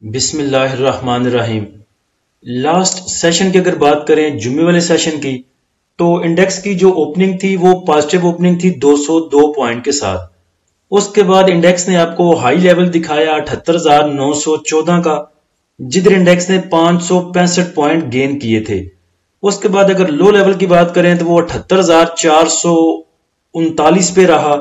बिस्मिल्लाहिर्रहमानिर्रहीम। Last session की अगर बात करें जुम्मे वाले सेशन की, तो इंडेक्स की जो ओपनिंग थी वो पॉजिटिव ओपनिंग थी 202 पॉइंट के साथ। उसके बाद इंडेक्स ने आपको हाई लेवल दिखाया 78,914 का, जिधर इंडेक्स ने 565 पॉइंट गेन किए थे। उसके बाद अगर लो लेवल की बात करें तो वो 78,439 पे रहा,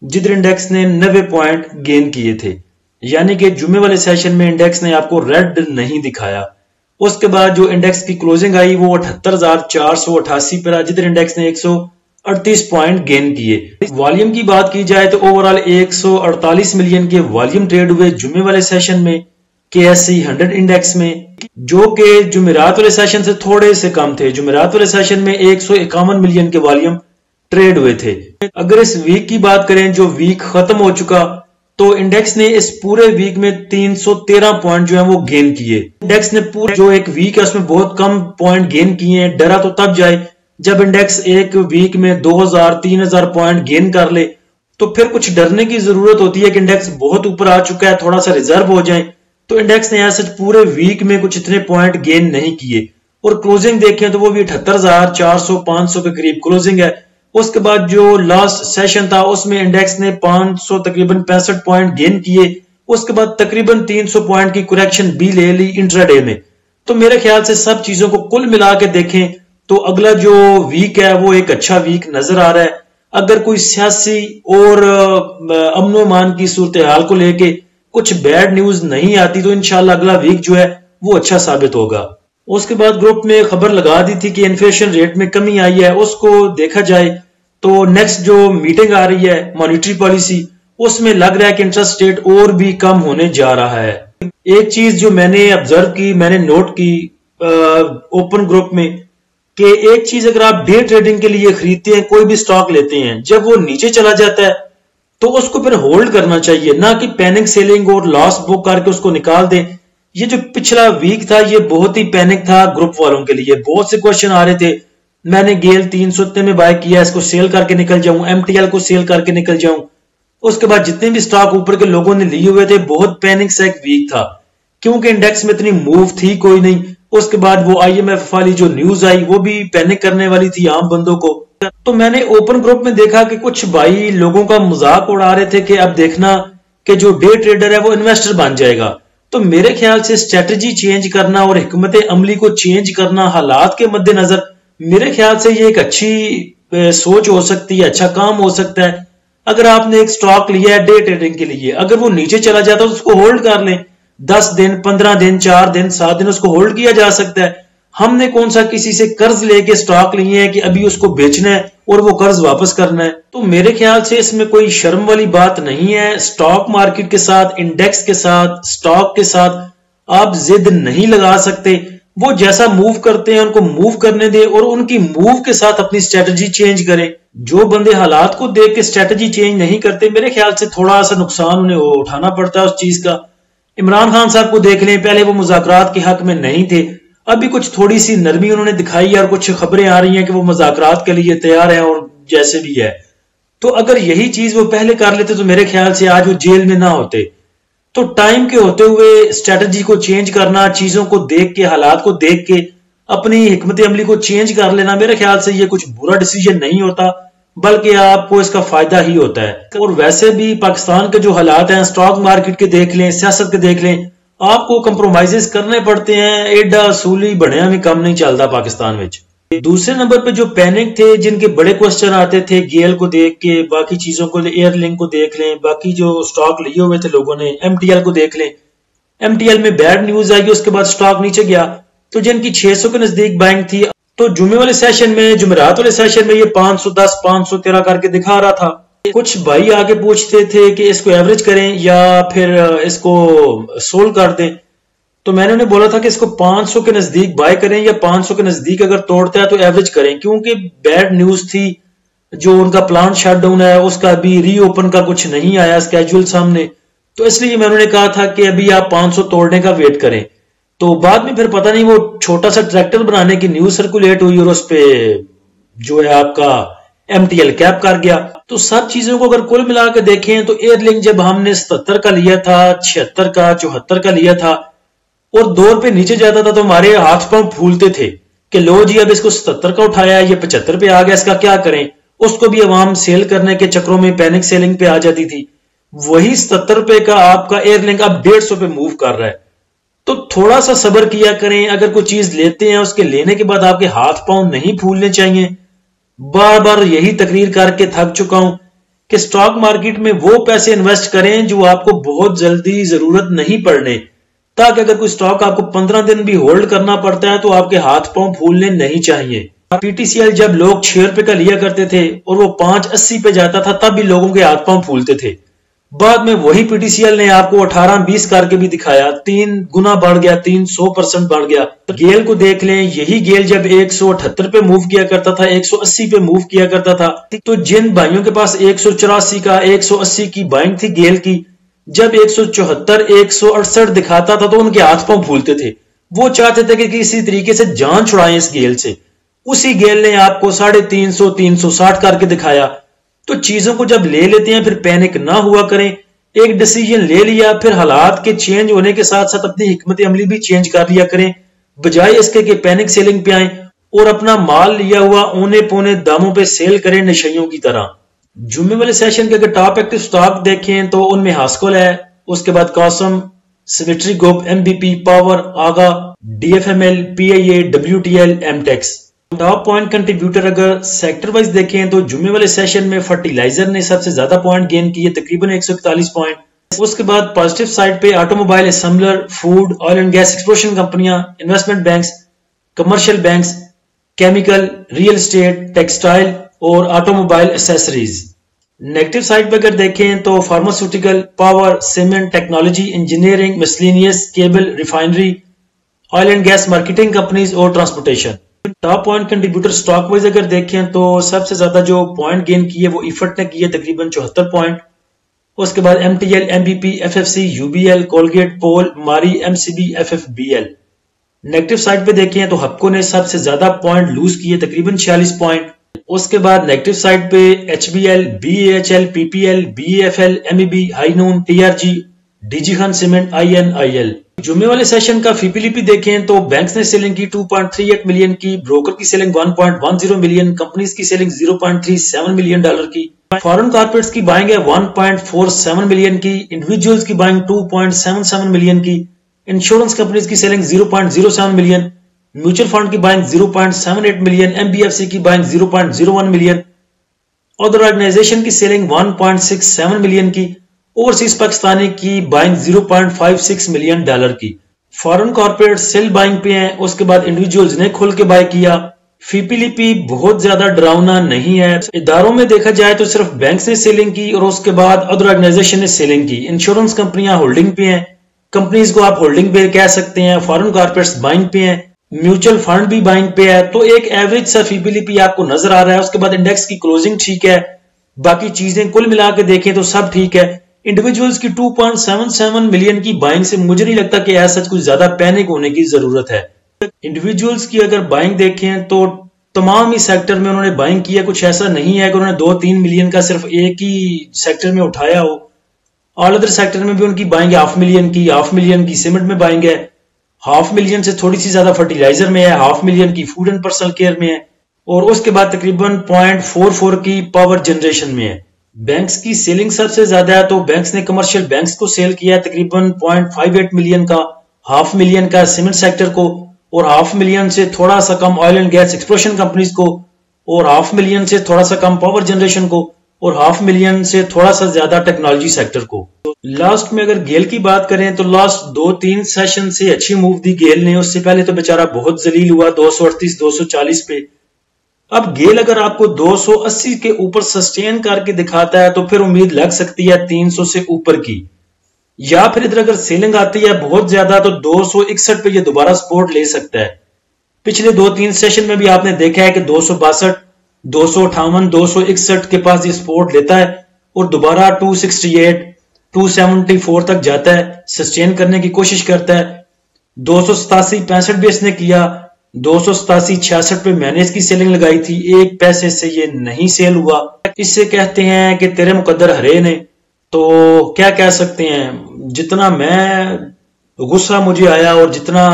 जिधर इंडेक्स ने 90 पॉइंट गेन किए थे। यानी कि जुम्मे वाले सेशन में इंडेक्स ने आपको रेड नहीं दिखाया। उसके बाद जो इंडेक्स की क्लोजिंग आई वो 78,488 पर रहा, जिधर इंडेक्स ने 138 पॉइंट गेन किए। वॉल्यूम की बात की जाए तो ओवरऑल 148 मिलियन के वॉल्यूम ट्रेड हुए जुम्मे वाले सेशन में KSE 100 इंडेक्स में, जो कि जुमेरात वाले सेशन से थोड़े से कम थे। जुमेरात वाले सेशन में 151 मिलियन के वॉल्यूम ट्रेड हुए थे। अगर इस वीक की बात करें, जो वीक खत्म हो चुका, तो इंडेक्स ने इस पूरे वीक में 313 पॉइंट जो है वो गेन किए। इंडेक्स ने पूरे जो एक वीक है उसमें बहुत कम पॉइंट गेन किए हैं। डरा तो तब जाए जब इंडेक्स एक वीक में 2000-3000 पॉइंट गेन कर ले, तो फिर कुछ डरने की जरूरत होती है कि इंडेक्स बहुत ऊपर आ चुका है, थोड़ा सा रिजर्व हो जाए। तो इंडेक्स ने ऐसे पूरे वीक में कुछ इतने पॉइंट गेन नहीं किए। और क्लोजिंग देखें तो वो भी 78,400-500 के करीब क्लोजिंग है। उसके बाद जो लास्ट सेशन था उसमें इंडेक्स ने 500 तकरीबन 65 पॉइंट गेन किए। उसके बाद तकरीबन 300 पॉइंट की करेक्शन भी ले ली इंट्राडे में। तो मेरे ख्याल से सब चीजों को कुल मिला के देखें तो अगला जो वीक है वो एक अच्छा वीक नजर आ रहा है। अगर कोई सियासी और अमनो अमान की सूरत हाल को लेके कुछ बैड न्यूज नहीं आती तो इंशाल्लाह अगला वीक जो है वो अच्छा साबित होगा। उसके बाद ग्रुप में खबर लगा दी थी कि इन्फ्लेशन रेट में कमी आई है, उसको देखा जाए तो नेक्स्ट जो मीटिंग आ रही है मॉनेटरी पॉलिसी, उसमें लग रहा है कि इंटरेस्ट रेट और भी कम होने जा रहा है। एक चीज जो मैंने ऑब्जर्व की, मैंने नोट की ओपन ग्रुप में, कि एक चीज अगर आप डे ट्रेडिंग के लिए खरीदते हैं, कोई भी स्टॉक लेते हैं, जब वो नीचे चला जाता है तो उसको फिर होल्ड करना चाहिए, ना कि पैनिक सेलिंग और लॉस बुक करके उसको निकाल दें। ये जो पिछला वीक था ये बहुत ही पैनिक था ग्रुप वालों के लिए। बहुत से क्वेश्चन आ रहे थे, मैंने गेल 300 में बाय किया, इसको सेल करके निकल जाऊं, MTL को सेल करके निकल जाऊं। उसके बाद जितने भी स्टॉक ऊपर के लोगों ने लिए हुए थे, बहुत पैनिक सा एक वीक था, क्योंकि इंडेक्स में इतनी मूव थी कोई नहीं। उसके बाद वो IMF वाली जो न्यूज आई वो भी पैनिक करने वाली थी आम बंदों को। तो मैंने ओपन ग्रुप में देखा कि कुछ भाई लोगों का मजाक उड़ा रहे थे कि अब देखना कि जो डे ट्रेडर है वो इन्वेस्टर बन जाएगा। तो मेरे ख्याल से स्ट्रेटजी चेंज करना और हिकमत अमली को चेंज करना हालात के मद्देनजर, मेरे ख्याल से ये एक अच्छी सोच हो सकती है, अच्छा काम हो सकता है। अगर आपने एक स्टॉक लिया है डे ट्रेडिंग के लिए, अगर वो नीचे चला जाता है तो उसको होल्ड कर लें, 10 दिन 15 दिन 4 दिन 7 दिन उसको होल्ड किया जा सकता है। हमने कौन सा किसी से कर्ज लेके स्टॉक लिए हैं कि अभी उसको बेचना है और वो कर्ज वापस करना है। तो मेरे ख्याल से इसमें कोई शर्म वाली बात नहीं है। स्टॉक मार्केट के साथ, इंडेक्स के साथ, स्टॉक के साथ आप जिद नहीं लगा सकते। वो जैसा मूव करते हैं उनको मूव करने दें और उनकी मूव के साथ अपनी स्ट्रेटजी चेंज करें। जो बंदे हालात को देख के स्ट्रेटजी चेंज नहीं करते, मेरे ख्याल से थोड़ा सा नुकसान उन्हें उठाना पड़ता है उस चीज का। इमरान खान साहब को देख लें, पहले वो मुज़ाकरात के हक में नहीं थे, अभी कुछ थोड़ी सी नरमी उन्होंने दिखाई और कुछ खबरें आ रही हैं कि वो मुज़ाकरात के लिए तैयार हैं और जैसे भी है। तो अगर यही चीज वो पहले कर लेते तो मेरे ख्याल से आज वो जेल में ना होते। तो टाइम के होते हुए स्ट्रेटजी को चेंज करना, चीजों को देख के, हालात को देख के अपनी हिकमत अमली को चेंज कर लेना, मेरे ख्याल से ये कुछ बुरा डिसीजन नहीं होता, बल्कि आपको इसका फायदा ही होता है। और वैसे भी पाकिस्तान के जो हालात हैं, स्टॉक मार्केट के देख लें, सियासत के देख लें, आपको कंप्रोमाइजेस करने पड़ते हैं। एडा सूली बढ़िया भी कम नहीं चलता पाकिस्तान में। दूसरे नंबर पे जो पैनिक थे, जिनके बड़े क्वेश्चन आते थे, गेल को देख के, बाकी चीजों को, एयरलिंक को देख लें, बाकी जो स्टॉक लिए हुए थे लोगों ने, MTL को देख लें। MTL में बैड न्यूज आई, उसके बाद स्टॉक नीचे गया। तो जिनकी 600 के नजदीक बाइंग थी, तो जुम्मे वाले सेशन में, जुमेरात वाले सेशन में ये 510 513 करके दिखा रहा था। कुछ भाई आके पूछते थे कि इसको एवरेज करें या फिर इसको सोल्ड कर दें। तो मैंने उन्हें बोला था कि इसको 500 के नजदीक बाय करें या 500 के नजदीक अगर तोड़ता है तो एवरेज करें, क्योंकि बैड न्यूज थी। जो उनका प्लांट शटडाउन है उसका अभी रीओपन का कुछ नहीं आया स्केड्यूल सामने, तो इसलिए मैंने उन्हें कहा था कि अभी आप 500 तोड़ने का वेट करें। तो बाद में फिर पता नहीं वो छोटा सा ट्रैक्टर बनाने की न्यूज सर्कुलेट हुई और उस पे जो है आपका MTL कैप कर गया। तो सब चीजों को अगर कुल मिला के देखें तो एयरलिंक जब हमने 77 का लिया था, 76 का, 74 का लिया था, और 2 रुपए नीचे जाता था तो हमारे हाथ पांव फूलते थे कि लो जी अब इसको 77 का उठाया है, ये 75 पे आ गया, इसका क्या करें। उसको भी अवाम सेल करने के चक्रों में पैनिक सेलिंग पे आ जाती थी। वही 77 रुपए का आपका एयरलिंक अब 150 पे मूव कर रहा है। तो थोड़ा सा सब्र किया करें। अगर कोई चीज लेते हैं उसके लेने के बाद आपके हाथ पांव नहीं फूलने चाहिए। बार बार यही तकरीर करके थक चुका हूं कि स्टॉक मार्केट में वो पैसे इन्वेस्ट करें जो आपको बहुत जल्दी जरूरत नहीं पड़ने, ताकि अगर कोई स्टॉक आपको 15 दिन भी होल्ड करना पड़ता है तो आपके हाथ पांव फूलने नहीं चाहिए। पीटीसीएल जब लोग 6 रुपए का लिया करते थे और वो 5.80 पे जाता था तब भी लोगों के हाथ पांव फूलते थे। बाद में वही पीटीसीएल ने आपको 18-20 करके भी दिखाया, 3 गुना बढ़ गया, 300% बढ़ गया। गेल को देख लें, यही गेल जब 178 पे मूव किया करता था, 180 पे मूव किया करता था, तो जिन भाइयों के पास 184 का 180 की बाइंग थी गेल की, जब 174 168 दिखाता था तो उनके हाथ पांव फूलते थे। वो चाहते थे कि किसी तरीके से जान छुड़ाएं इस गेल से। उसी गेल ने आपको 350 360 करके दिखाया। तो चीजों को जब ले लेते हैं फिर पैनिक ना हुआ करें। एक डिसीजन ले लिया, फिर हालात के चेंज होने के साथ साथ अपनी हिकमत अमली भी चेंज कर लिया करें, बजाय इसके कि पैनिक सेलिंग पे आए और अपना माल लिया हुआ औने पौने दामों पे सेल करें नशइयों की तरह। जुम्मे वाले सेशन के अगर टॉप एक्टिव स्टॉक देखें तो उनमें हास्कोल है, उसके बाद कॉसम, सिमेट्री ग्रुप, एमबीपी, पावर, आगा, डीएफएमएल, पीआईए, डब्ल्यूटीएल, एमटेक्स। टॉप पॉइंट कंट्रीब्यूटर अगर सेक्टर वाइज देखें तो जुम्मे वाले सेशन में फर्टिलाइजर ने सबसे ज्यादा पॉइंट गेन किए, तकरीबन 141 पॉइंट। उसके बाद पॉजिटिव साइड पे automobile, assembler, food, oil and gas exploration कंपनियां, investment banks, commercial banks, chemical, real estate, textile और ऑटोमोबाइल एसेसरीज। नेगेटिव साइड पे अगर देखें तो pharmaceutical, power, cement, technology, engineering, miscellaneous, cable, refinery, oil and gas marketing companies और transportation. Top point contributor stock wise अगर देखें तो सबसे ज्यादा जो पॉइंट गेन किए वो इफर्ट ने किए, तकरीबन 74 पॉइंट। उसके बाद MTL, MBP, FFC, UBL, Colgate, POL, Mari, MCB, एफएफबीएल। Negative side पे देखें तो हपको ने सबसे ज्यादा पॉइंट लूज किए, तकरीबन 46 पॉइंट। उसके बाद नेगेटिव साइड पे HBL, BHL, PPL, BFL, MEB, Highnoon, TRG, DG Khan cement, INIL. जुम्मे वाले सेशन का फीपीलीपी देखें तो बैंक्स ने सेलिंग की 2.38 मिलियन की, ब्रोकर की सेलिंग 1.10 मिलियन, कंपनीज की सेलिंग 0.37 मिलियन डॉलर की, फॉरेन कॉर्पोरेट्स की बाइंग है 1.47 मिलियन की, इंडिविजुअल्स की बाइंग 2.77 मिलियन की, इंश्योरेंस कंपनीज की सेलिंग 0.07 मिलियन, म्यूचुअल फंड की बाइंग 0.78 मिलियन, एमबीएफसी की बाइंग 0.01 मिलियन, अदर ऑर्गेनाइजेशन की सेलिंग 1.67 मिलियन की, ओवरसीज पाकिस्तानी की बाइंग 0.56 मिलियन डॉलर की। फॉरेन कॉर्पोरेट सेल बाइंग पे हैं, उसके बाद इंडिविजुअल्स ने खुल के बाय किया। फीपीलीपी बहुत ज्यादा डरावना नहीं है। इदारों में देखा जाए तो सिर्फ बैंक्स ने सेलिंग की और उसके बाद अदर ऑर्गेनाइजेशन ने सेलिंग की। इंश्योरेंस कंपनियां होल्डिंग पे हैं, कंपनीज को आप होल्डिंग पे कह सकते हैं। फॉरेन कॉर्पोरेट्स बाइंग पे हैं, म्यूचुअल फंड भी बाइंग पे है। तो एक एवरेज सा फीपीलीपी आपको नजर आ रहा है। उसके बाद इंडेक्स की क्लोजिंग ठीक है, बाकी चीजें कुल मिला के देखें तो सब ठीक है। इंडिविजुअल्स की 2.77 मिलियन की बाइंग से मुझे नहीं लगता कि ऐसा कुछ ज्यादा पैनिक होने की जरूरत है। इंडिविजुअल्स की अगर बाइंग देखें तो तमाम ही सेक्टर में उन्होंने बाइंग किया। कुछ ऐसा नहीं है कि उन्होंने 2-3 मिलियन का सिर्फ एक ही सेक्टर में उठाया हो। ऑल अदर सेक्टर में भी उनकी बाइंग 500,000 की सीमेंट में बाइंग है, 500,000 से थोड़ी सी ज्यादा फर्टिलाइजर में है, 500,000 की फूड एंड पर्सनल केयर में है और उसके बाद तकरीबन 0.44 की पावर जनरेशन में है। बैंक्स की सेलिंग सबसे ज्यादा है तो बैंक्स ने कमर्शियल बैंक्स को सेल किया है, तकरीबन 0.58 मिलियन का, 500,000 का सीमेंट सेक्टर को और 500,000 से थोड़ा सा कम oil and gas exploration companies को और 500,000 से थोड़ा सा कम पावर जनरेशन को और 500,000 से थोड़ा सा ज्यादा टेक्नोलॉजी सेक्टर को। लास्ट में अगर गेल की बात करें तो लास्ट 2-3 सेशन से अच्छी मूव दी गेल ने। उससे पहले तो बेचारा बहुत जलील हुआ 238-240 पे। अब गेल अगर आपको 280 के ऊपर सस्टेन करके दिखाता है तो फिर उम्मीद लग सकती है 300 से ऊपर की, या फिर इधर अगर सेलिंग आती है बहुत ज्यादा तो 261 पे ये दोबारा सपोर्ट ले सकता है। पिछले 2-3 सेशन में भी आपने देखा है कि 262, 258, 261 के पास ये सपोर्ट लेता है और दोबारा 268, 274 तक जाता है, सस्टेन करने की कोशिश करता है। 287-65 भी इसने किया, 287-66 पे मैंने इसकी सेलिंग लगाई थी, 1 पैसे से ये नहीं सेल हुआ। इससे कहते हैं कि तेरे मुकद्दर हरे ने, तो क्या कह सकते हैं। जितना मैं गुस्सा मुझे आया और जितना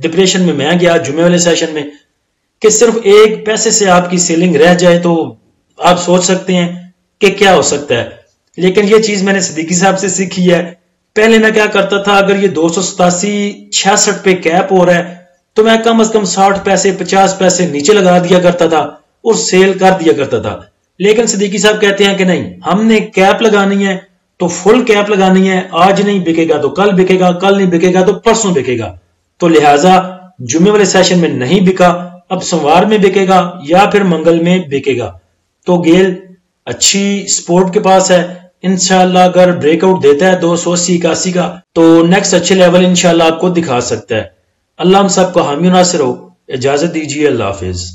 डिप्रेशन में मैं गया जुमे वाले सेशन में कि सिर्फ एक पैसे से आपकी सेलिंग रह जाए तो आप सोच सकते हैं कि क्या हो सकता है। लेकिन ये चीज मैंने सिद्दीकी साहब से सीखी है। पहले मैं क्या करता था, अगर ये 287-66 पे कैप हो रहा है तो मैं कम से कम 60 पैसे 50 पैसे नीचे लगा दिया करता था और सेल कर दिया करता था। लेकिन सिद्दीकी साहब कहते हैं कि नहीं, हमने कैप लगानी है तो फुल कैप लगानी है। आज नहीं बिकेगा तो कल बिकेगा, कल नहीं बिकेगा तो परसों बिकेगा। तो लिहाजा जुमे वाले सेशन में नहीं बिका, अब सोमवार में बिकेगा या फिर मंगल में बिकेगा। तो गेल अच्छी सपोर्ट के पास है, इंशाल्लाह अगर ब्रेकआउट देता है 280-81 का तो नेक्स्ट अच्छे लेवल इंशाल्लाह आपको दिखा सकता है। अल्लाह हम सबको हामी नासिर हो। इजाजत दीजिए, अल्लाह हाफिज।